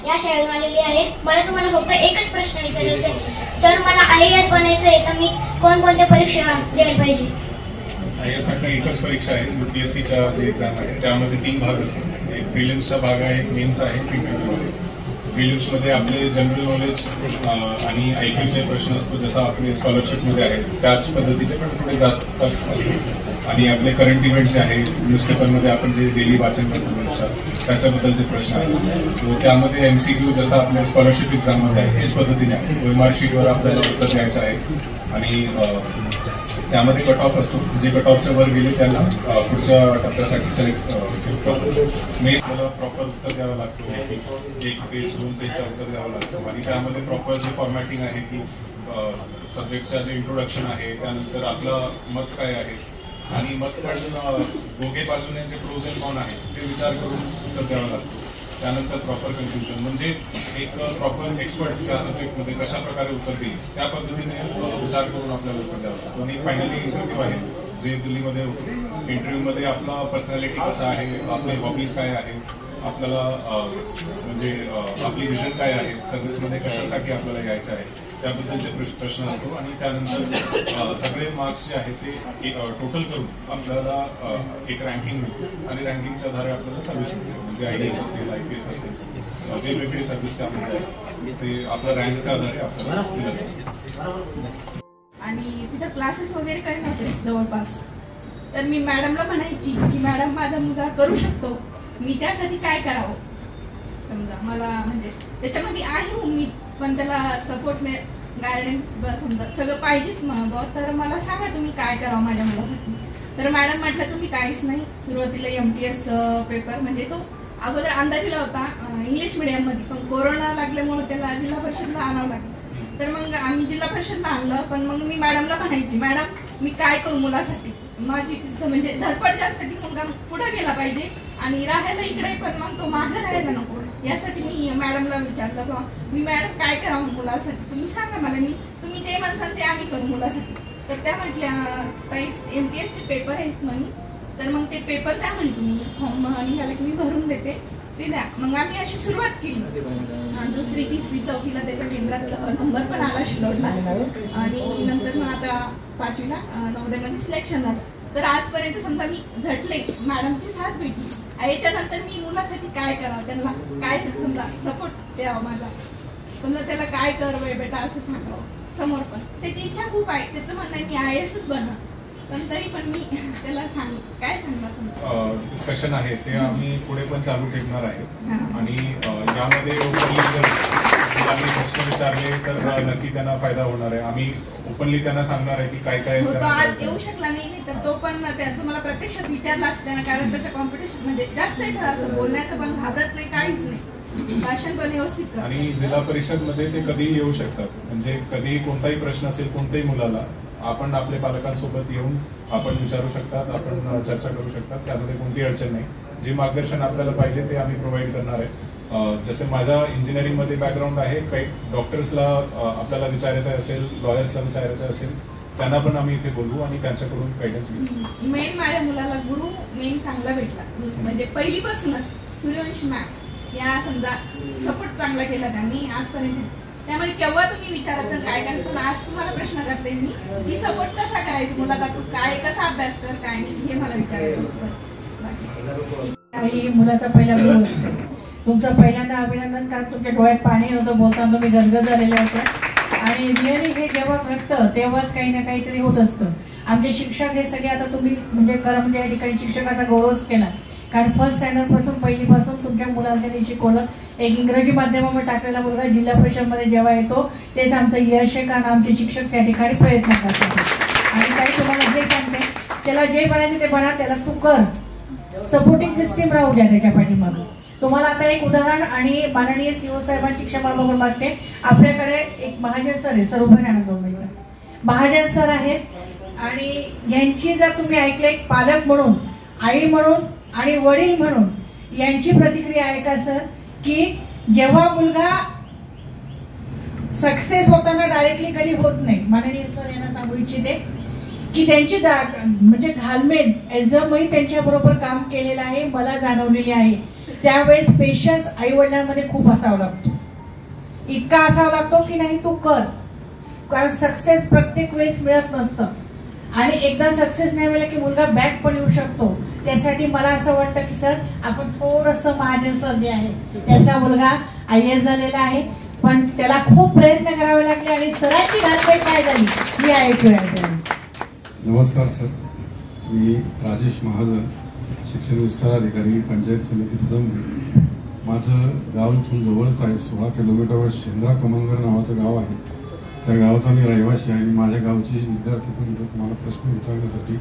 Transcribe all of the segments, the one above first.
या शाळेतून आलेली आहे. मला तुम्हाला फक्त एकच प्रश्न विचारायचा आहे. सर, मला IAS बनायचं आहे, तर मी कोणकोणत्या परीक्षा द्यायला पाहिजे? IAS एकच परीक्षा आहे. UPSCच्या जे एक्झाम आहे त्यामध्ये 3 भाग असतात. एक प्रिलिम्सचा भाग आहे, एक मेन्स आहे, PPT. प्रिलिम्समध्ये आपले जनरल नॉलेज आणि IQचे प्रश्न असतो, जसं आपले स्कॉलरशिपमध्ये आहे त्याच पद्धतीचे, पण थोडे जास्त असते. आणि आपले करंट इव्हेंट्स जे आहे, न्यूजपेपरमध्ये आपण जे डेली वाचन करतो त्याच्याबद्दलचे प्रश्न आहेत. त्यामध्ये MCQ जसं आपल्या स्कॉलरशिप एक्झाममध्ये आहे हेच पद्धतीने आहे. OMR शीटवर आपल्याला उत्तर द्यायचं आहे आणि त्यामध्ये कट ऑफ असतो. जे कट ऑफच्या वर गेले त्यांना पुढच्या टप्प्यासाठी सिलेक्ट करतो. मेन मला प्रॉपर उत्तर द्यावं लागतं, 1 पेज 2 पेजचा उत्तर द्यावं लागतं. आणि त्यामध्ये प्रॉपर जे फॉर्मॅटिंग आहे की सब्जेक्टचं जे इंट्रोडक्शन आहे, त्यानंतर आपलं मत काय आहे आणि मत काढून दोघे बाजूने जे प्रोज अँड कॉन आहे ते विचार करून उत्तर द्यावं लागतं. त्यानंतर प्रॉपर कन्क्ल्युजन, म्हणजे एक प्रॉपर एक्सपर्ट त्या सब्जेक्टमध्ये कशा प्रकारे उत्तर देईल त्या पद्धतीने विचार करून आपल्याला उत्तर द्यावं लागतं. आणि फायनली इंटरव्ह्यू आहे जे दिल्लीमध्ये होतो. इंटरव्ह्यूमध्ये आपला पर्सनॅलिटी कसा आहे, आपले हॉबीज काय आहे, आपल्याला म्हणजे आपली विजन काय आहे, सर्व्हिसमध्ये कशासाठी आपल्याला यायचं आहे त्याबद्दलचे प्रश्न असतो. आणि त्यानंतर सगळे मार्क्स जे आहेत ते टोटल करून आपल्याला एक रँकिंग मिळते आणि रँकिंगच्या आधारे आपल्याला सर्व्हिस मिळते. म्हणजे IAS असेल, IPS असेल, वेगवेगळी सर्व्हिस त्यामध्ये आहे, ते आपल्या रँकच्या आधारे आपल्याला दिलं जातं. आणि तिथं क्लासेस वगैरे काही नव्हते जवळपास. तर मी मॅडमला म्हणायची की मॅडम, माझा मुलगा करू शकतो, मी त्यासाठी काय करावं. समजा मला म्हणजे त्याच्यामध्ये आहे उमेद, पण त्याला सपोर्ट गायडन्स समजा सगळं पाहिजेच तर मला सांगा तुम्ही काय करावं माझ्या मुलासाठी. तर मॅडम म्हटलं तुम्ही काहीच नाही. सुरुवातीला MTS पेपर म्हणजे तो अगोदर अंदाजीला होता इंग्लिश मिडियममध्ये, पण कोरोना लागल्यामुळे त्याला जिल्हा परिषदला आणावं लागलं. तर मग आम्ही जिल्हा परिषदला आणलं. पण मग मी मॅडमला म्हणायची, मॅडम मी काय करू मुलासाठी. माझी म्हणजे धडपड जास्त की मुलगा पुढे गेला पाहिजे आणि राहायला इकडे, पण मग तो मागे राहायला नको. यासाठी मी मॅडमला विचारलं किंवा मी मॅडम काय करावं मुलासाठी, तुम्ही सांगा मला, तुम्ही जे म्हणसाल ते आम्ही करू मुलासाठी. तर त्या म्हटल्या ताई MTS चे पेपर आहेत म्हणे, तर मग ते पेपर द्या म्हणे तुम्ही, फॉर्म निघाला की मी भरून देते ते द्या. मग आम्ही अशी सुरुवात केली. 2री, 3री, 4थीला त्याचा केंद्रात नंबर पण आला शिलोडला आणि नंतर मग आता 5वीला नवोदयमध्ये सिलेक्शन झालं. तर आजपर्यंत समजा मी झटले, मॅडमची साथ भेटली. याच्यानंतर मी मुलासाठी काय करावं, त्यांना काय समजा सपोर्ट द्यावा माझा, समजा त्याला काय कर बेटा असं सांगावं समोर. पण त्याची इच्छा खूप आहे, त्याचं म्हणणं आहे मी IASच बनणार, पण तरी पण मी त्याला काय सांगणार. डिस्कशन आहे ते आम्ही पुढे पण चालू ठेवणार आहे. आणि यामध्ये आम्ही प्रश्न विचारले तर नक्की त्यांना फायदा होणार आहे. आम्ही ओपनली त्यांना सांगणार आहे की काय काय. तो आज येऊ शकला नाही, तर तो पण तुम्हाला प्रत्यक्षात विचारला असताना, कारण त्याचं कॉम्पिटिशन म्हणजे जास्त आहे सर, असं बोलण्याचं पण घाबरत नाही, काहीच नाही, भाषण पण व्यवस्थित. आणि जिल्हा परिषद मध्ये ते कधीही येऊ शकतात. म्हणजे कधीही कोणताही प्रश्न असेल कोणत्याही मुलाला आपण आपल्या पालकांसोबत येऊन आपण विचारू शकतात, आपण चर्चा करू शकतात, त्यामध्ये कोणतीही अडचण नाही. जे मार्गदर्शन आपल्याला पाहिजे ते आम्ही प्रोव्हाइड करणार आहे. जसे माझा इंजिनिअरिंगमध्ये बॅकग्राऊंड आहे, काही डॉक्टर्सला आपल्याला विचारायचं असेल, लॉयर्सला विचारायचं असेल, त्यांना पण आम्ही इथे बोलवू आणि त्यांच्याकडून गायडन्स घेऊ. मेन माझ्या मुलाला गुरु चांगला भेटला, म्हणजे पहिलीपासूनच सूर्यवंशी मॅम या समजा सपोर्ट चांगला केला त्यांनी आजपर्यंत. त्यामुळे केव्हा तुम्ही विचारायचं काय काय, पण आज तुम्हाला प्रश्न करते मी की सपोर्ट कसा करायचं मुलाला, तू काय कसा अभ्यास कर काय नाही हे मला विचारायचं. मुलाचा पहिला गुरु असतो. तुमचं पहिल्यांदा अभिनंदन, कारण तुमच्या डोळ्यात पाणी होतं, बोलताना तुम्ही गदगद झालेले होते. आणि रिअली हे जेव्हा घडतं तेव्हाच काही ना काहीतरी होत असतं. आमचे शिक्षक हे सगळे आता तुम्ही म्हणजे खरं म्हणजे या ठिकाणी शिक्षकाचा गौरवच केला, कारण फर्स्ट स्टँडर्ड पासून पहिलीपासून तुमच्या मुलाला त्यांनी शिकवलं. एक इंग्रजी माध्यमावर टाकलेला मुलगा जिल्हा परिषदमध्ये जेव्हा येतो तेच आमचं यश आहे, कारण आमचे शिक्षक त्या ठिकाणी प्रयत्न करतात. आणि काही तुम्हाला जे सांगते, त्याला जे बनायचं ते बना, त्याला तू कर, सपोर्टिंग सिस्टीम राहू द्या त्याच्या पाठीमागे. तुम्हाला आता एक उदाहरण आणि माननीय CO साहेबांची क्षमा बघून मागते. आपल्याकडे एक महाजन सर आहे, सर उभे राहणार 2 मिनिटं. महाजन सर आहेत आणि यांची जर तुम्ही ऐकले, एक पालक म्हणून, आई म्हणून आणि वडील म्हणून यांची प्रतिक्रिया आहे का सर, की जेव्हा मुलगा सक्सेस होताना डायरेक्टली कधी होत नाही. माननीय सर यांना सांगू इच्छिते की त्यांची म्हणजे घालमेल ऍज अ मी त्यांच्याबरोबर काम केलेलं आहे, मला जाणवलेली आहे. त्यावेळेस पेशन्स आई वडिलांमध्ये खूप असावा लागतो, इतका असावा लागतो की नाही तू कर, कारण सक्सेस प्रत्येक वेळेस मिळत नसतं आणि एकदा सक्सेस नाही मिळाला की मुलगा बॅक पण येऊ शकतो. त्यासाठी मला असं वाटतं की सर आपण थोडंसं महाजन सर जे आहे त्यांचा मुलगा IAS झालेला आहे, पण त्याला खूप प्रयत्न करावे लागले आणि सरांची घालमेल काय झाली ही ऐकूया. नमस्कार सर, मी राजेश महाजन, शिक्षण विस्तार अधिकारी, पंचायत समिती फुलंब्री. माझं गाव इथून जवळच आहे, 16 किलोमीटरवर शेंद्रा कमंगर नावाचं गाव आहे. त्या गावाचा मी रहिवासी आहे आणि माझ्या गावचे विद्यार्थी पण इथं तुम्हाला प्रश्न विचारण्यासाठी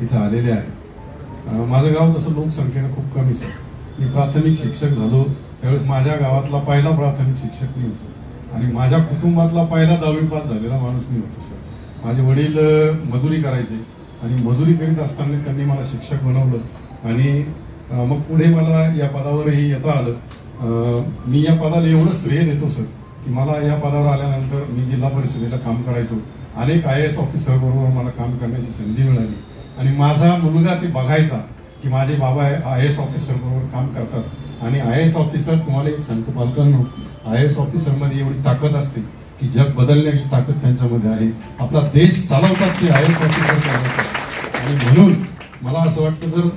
इथं आलेले आहे. माझं गाव तसं लोकसंख्येनं खूप कमी सर. मी प्राथमिक शिक्षक झालो त्यावेळेस माझ्या गावातला पहिला प्राथमिक शिक्षक मी होतो आणि माझ्या कुटुंबातला पहिला 10वी पास झालेला माणूस मी होतो सर. माझे वडील मजुरी करायचे आणि मजुरी करीत असताना त्यांनी मला शिक्षक बनवलं आणि मग पुढे मला या पदावरही येता आलं. मी या पदाला एवढं श्रेय देतो सर की मला या पदावर आल्यानंतर मी जिल्हा परिषदेला काम करायचो, अनेक IAS ऑफिसर बरोबर मला काम करण्याची संधी मिळाली आणि माझा मुलगा ते बघायचा की माझे बाबा IAS ऑफिसर बरोबर काम करतात. आणि IAS ऑफिसर, तुम्हाला एक सांगतो पालकांनो, IAS ऑफिसरमध्ये एवढी ताकद असते की जग बदलण्याची ताकद त्यांच्यामध्ये आहे. आपला देश चालवतात ते IAS ऑफिसर चालवतात. आणि म्हणून मला असं वाटतं जर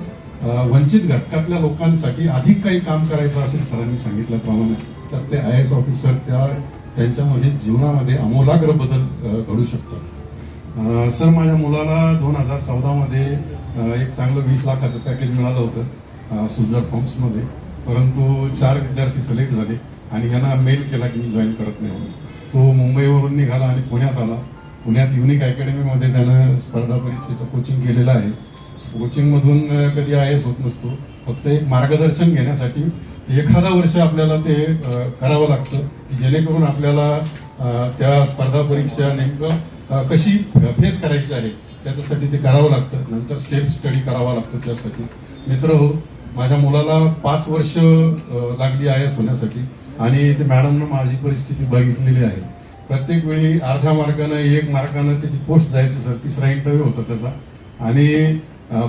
वंचित घटकातल्या लोकांसाठी अधिक काही काम करायचं असेल सरांनी सांगितल्याप्रमाणे तर ते IAS ऑफिसर त्यांच्यामध्ये जीवनामध्ये आमूलाग्र बदल घडू शकतात. सर माझ्या मुलाला 2014 मध्ये एक चांगलं 20 लाखाचं पॅकेज मिळालं होतं सुजर फॉर्म्समध्ये, परंतु 4 विद्यार्थी सिलेक्ट झाले आणि यांना मेल केला की मी जॉईन करत नाही. तो मुंबईवरून निघाला आणि पुण्यात आला. पुण्यात युनिक अकॅडमीमध्ये त्यानं स्पर्धा परीक्षेचं कोचिंग केलेलं आहे. कोचिंगमधून कधी IAS होत नसतो, फक्त एक मार्गदर्शन घेण्यासाठी एखादा वर्ष आपल्याला ते करावं लागतं की जेणेकरून आपल्याला त्या स्पर्धा परीक्षा नेमकं कशी फेस करायची आहे त्याच्यासाठी ते करावं लागतं. नंतर सेल्फ स्टडी करावा लागतं. त्यासाठी मित्रहो, माझ्या मुलाला 5 वर्ष लागली IAS होण्यासाठी आणि ते मॅडमनं माझी परिस्थिती बघितलेली आहे. प्रत्येक वेळी अर्ध्या मार्कानं 1 मार्कानं त्याची पोस्ट जायची सर. 3रा इंटरव्ह्यू होता त्याचा आणि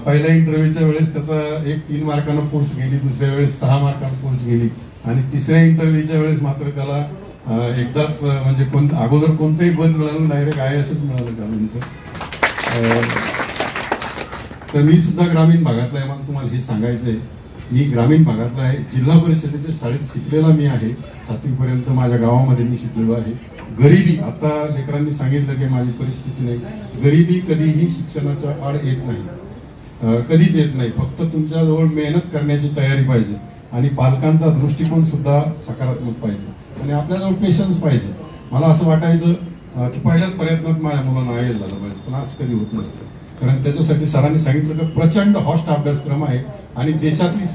पहिल्या इंटरव्ह्यूच्या वेळेस त्याचा 3 मार्कानं पोस्ट गेली, दुसऱ्या वेळेस 6 मार्कानं पोस्ट गेली आणि 3ऱ्या इंटरव्ह्यूच्या वेळेस मात्र त्याला एकदाच म्हणजे अगोदर कोणतंही बंद मिळालं, डायरेक्ट IASच मिळालं त्यानंतर. तर मी सुद्धा ग्रामीण भागातला आहे. मला तुम्हाला हे सांगायचं आहे, मी ग्रामीण भागातला आहे. जिल्हा परिषदेच्या शाळेत शिकलेला मी आहे. 7वी पर्यंत माझ्या गावामध्ये मी शिकलेलो आहे. गरिबी, आता लेकरांनी सांगितलं की माझी परिस्थिती नाही, गरिबी कधीही शिक्षणाच्या आड येत नाही, कधीच येत नाही. फक्त तुमच्याजवळ मेहनत करण्याची तयारी पाहिजे आणि पालकांचा दृष्टिकोन सुद्धा सकारात्मक पाहिजे आणि आपल्याजवळ पेशन्स पाहिजे. मला असं वाटायचं की पहिल्याच प्रयत्नात माझ्या मुलांना IAS झालं पाहिजे, पण असं कधी होत नसतं. कारण त्याच्यासाठी सरांनी सांगितलं की प्रचंड हॉस्ट अभ्यासक्रम आहे आणि देशातली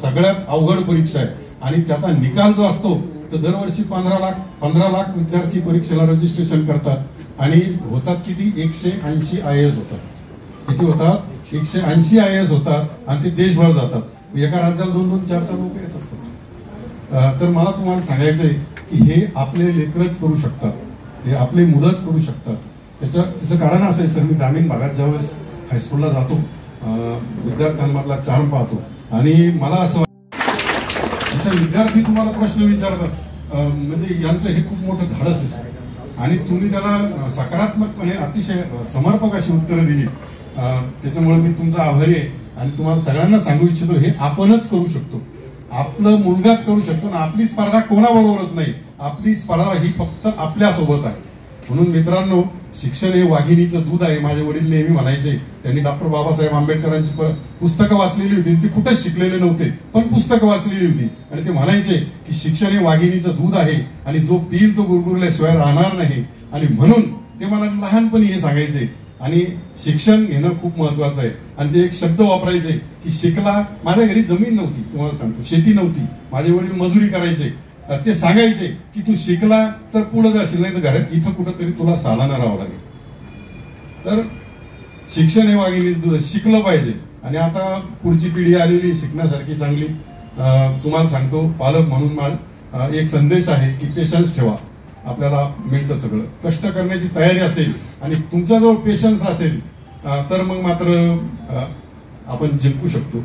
सगळ्यात अवघड परीक्षा आहे आणि त्याचा निकाल जो असतो तर दरवर्षी 15 लाख विद्यार्थी परीक्षेला रजिस्ट्रेशन करतात आणि होतात किती 180 IAS होतात. किती होतात? 180 IAS होतात आणि ते देशभर जातात. एका राज्याला 2-2, 4-4 लोक येतात. तर मला तुम्हाला सांगायचंय की हे आपले लेकरच करू शकतात, हे आपले मुलंच करू शकतात. त्याचं कारण असं आहे सर, मी ग्रामीण भागात ज्यावेळेस हायस्कूलला जातो विद्यार्थ्यांमधला चार्म पाहतो आणि मला असं वाटतं विद्यार्थी तुम्हाला प्रश्न विचारतात म्हणजे यांचं हे खूप मोठं धाडस आहे सर आणि तुम्ही त्याला सकारात्मकपणे अतिशय समर्पक अशी उत्तरं दिली. त्याच्यामुळे मी तुमचा आभारी आहे आणि तुम्हाला सगळ्यांना सांगू इच्छितो हे आपणच करू शकतो, आपलं मुलगाच करू शकतो ना. आपली स्पर्धा कोणाबरोबरच नाही, आपली स्पर्धा ही फक्त आपल्या सोबत आहे. म्हणून मित्रांनो, शिक्षण हे वाघिणीचं दूध आहे. माझे वडील नेहमी म्हणायचे, त्यांनी डॉक्टर बाबासाहेब आंबेडकरांची पुस्तकं वाचलेली होती, ती कुठेच शिकलेले नव्हते पण पुस्तकं वाचलेली होती आणि ते म्हणायचे की शिक्षण हे वाघिणीचं दूध आहे आणि जो पिईल तो गुरगुरल्याशिवाय राहणार नाही. आणि म्हणून ते मला लहानपणी हे सांगायचे आणि शिक्षण घेणं खूप महत्वाचं आहे. आणि ते एक शब्द वापरायचे की शिकला. माझ्या घरी जमीन नव्हती, तुम्हाला सांगतो, शेती नव्हती, माझे वडील मजुरी करायचे. ते सांगायचे की तू शिकला तर पुढे जाशील, नाही तर घरात इथं कुठंतरी तुला सालाना राहावं लागेल. तर शिक्षण हे वाघिणीचं दूध, शिकलं पाहिजे. आणि आता पुढची पिढी आलेली शिकण्यासारखी चांगली. तुम्हाला सांगतो, पालक म्हणून मला एक संदेश आहे की पेशन्स ठेवा, आपल्याला मिळतं सगळं. कष्ट करण्याची तयारी असेल आणि तुमच्याजवळ पेशन्स असेल तर मग मात्र आपण जिंकू शकतो.